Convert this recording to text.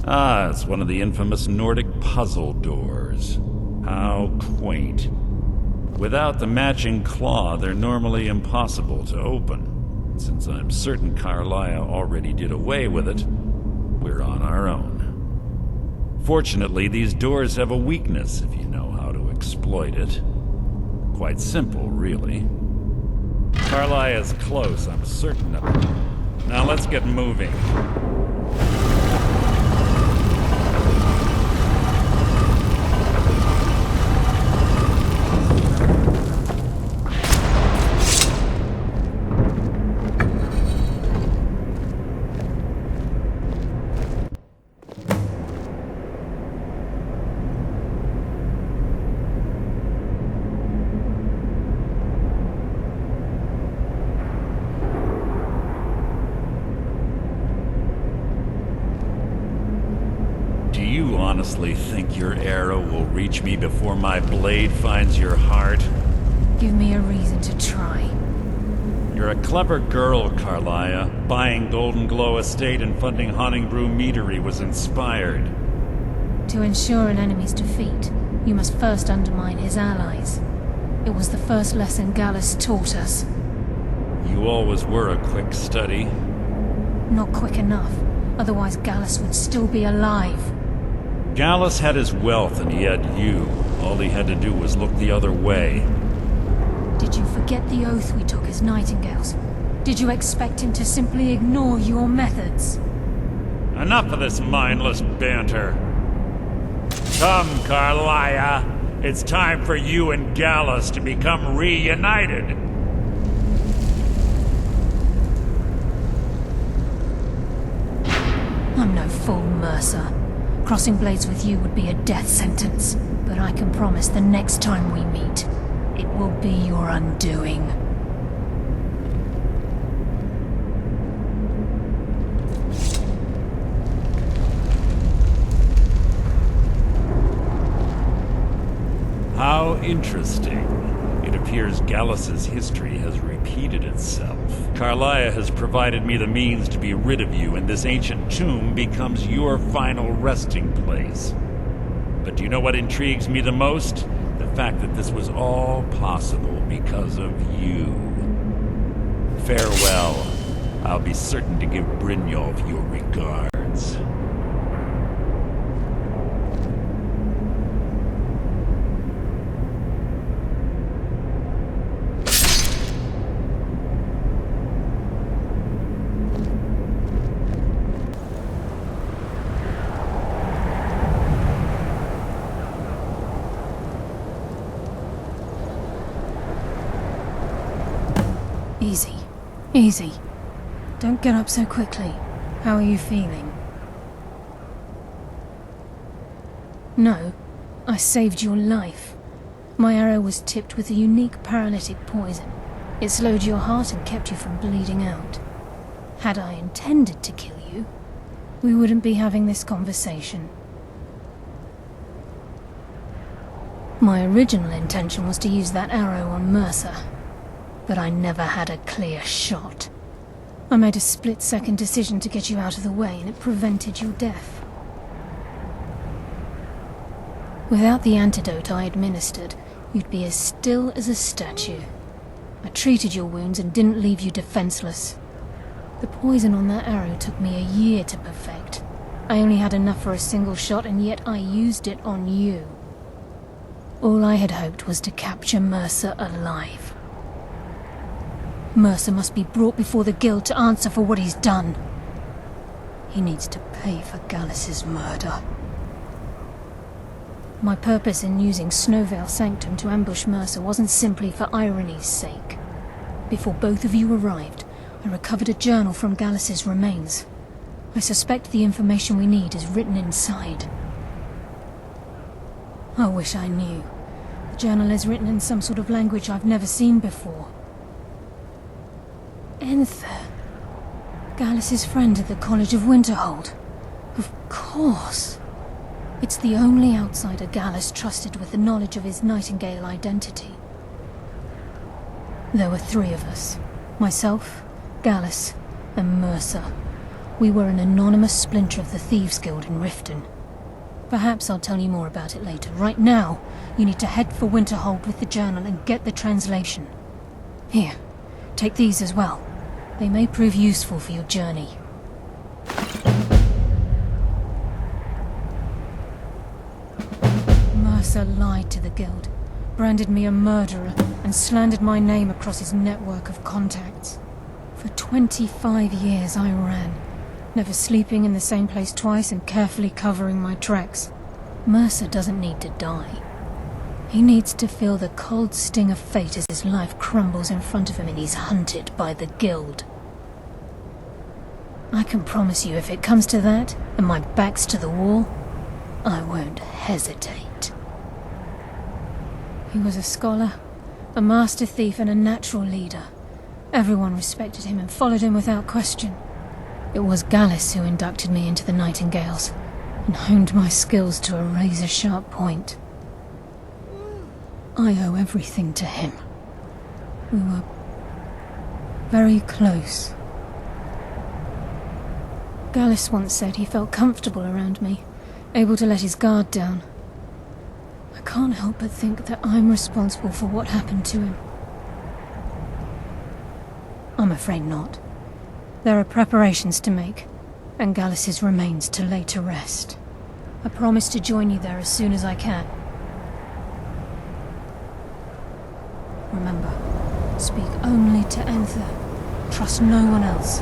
Ah, it's one of the infamous Nordic puzzle doors. How quaint. Without the matching claw, they're normally impossible to open. Since I'm certain Karliah already did away with it, we're on our own. Fortunately, these doors have a weakness if you know how to exploit it. Quite simple, really. Karliah is close, I'm certain of it. Now let's get moving. Do you honestly think your arrow will reach me before my blade finds your heart? Give me a reason to try. You're a clever girl, Karliah. Buying Golden Glow Estate and funding Haunting Brew Meadery was inspired. To ensure an enemy's defeat, you must first undermine his allies. It was the first lesson Gallus taught us. You always were a quick study. Not quick enough, otherwise Gallus would still be alive. Gallus had his wealth and he had you. All he had to do was look the other way. Did you forget the oath we took as Nightingales? Did you expect him to simply ignore your methods? Enough of this mindless banter. Come, Karliah. It's time for you and Gallus to become reunited. I'm no fool, Mercer. Crossing blades with you would be a death sentence, but I can promise the next time we meet, it will be your undoing. How interesting. It appears Gallus's history has repeated itself. Karliah has provided me the means to be rid of you, and this ancient tomb becomes your final resting place. But do you know what intrigues me the most? The fact that this was all possible because of you. Farewell. I'll be certain to give Brynjolf your regards. Easy. Easy. Don't get up so quickly. How are you feeling? No, I saved your life. My arrow was tipped with a unique paralytic poison. It slowed your heart and kept you from bleeding out. Had I intended to kill you, we wouldn't be having this conversation. My original intention was to use that arrow on Mercer, but I never had a clear shot. I made a split-second decision to get you out of the way, and it prevented your death. Without the antidote I administered, you'd be as still as a statue. I treated your wounds and didn't leave you defenseless. The poison on that arrow took me a year to perfect. I only had enough for a single shot, and yet I used it on you. All I had hoped was to capture Mercer alive. Mercer must be brought before the Guild to answer for what he's done. He needs to pay for Gallus's murder. My purpose in using Snowvale Sanctum to ambush Mercer wasn't simply for irony's sake. Before both of you arrived, I recovered a journal from Gallus's remains. I suspect the information we need is written inside. I wish I knew. The journal is written in some sort of language I've never seen before. Enther. Gallus's friend at the College of Winterhold. Of course. It's the only outsider Gallus trusted with the knowledge of his Nightingale identity. There were three of us. Myself, Gallus, and Mercer. We were an anonymous splinter of the Thieves Guild in Riften. Perhaps I'll tell you more about it later. Right now, you need to head for Winterhold with the journal and get the translation. Here, take these as well. They may prove useful for your journey. Mercer lied to the Guild, branded me a murderer, and slandered my name across his network of contacts. For 25 years I ran, never sleeping in the same place twice and carefully covering my tracks. Mercer doesn't need to die. He needs to feel the cold sting of fate as his life crumbles in front of him and he's hunted by the Guild. I can promise you, if it comes to that, and my back's to the wall, I won't hesitate. He was a scholar, a master thief and a natural leader. Everyone respected him and followed him without question. It was Karlaih who inducted me into the Nightingales, and honed my skills to a razor-sharp point. I owe everything to him. We were very close. Karlaih once said he felt comfortable around me, able to let his guard down. I can't help but think that I'm responsible for what happened to him. I'm afraid not. There are preparations to make, and Karlaih's remains to lay to rest. I promise to join you there as soon as I can. Remember, speak only to Enther. Trust no one else.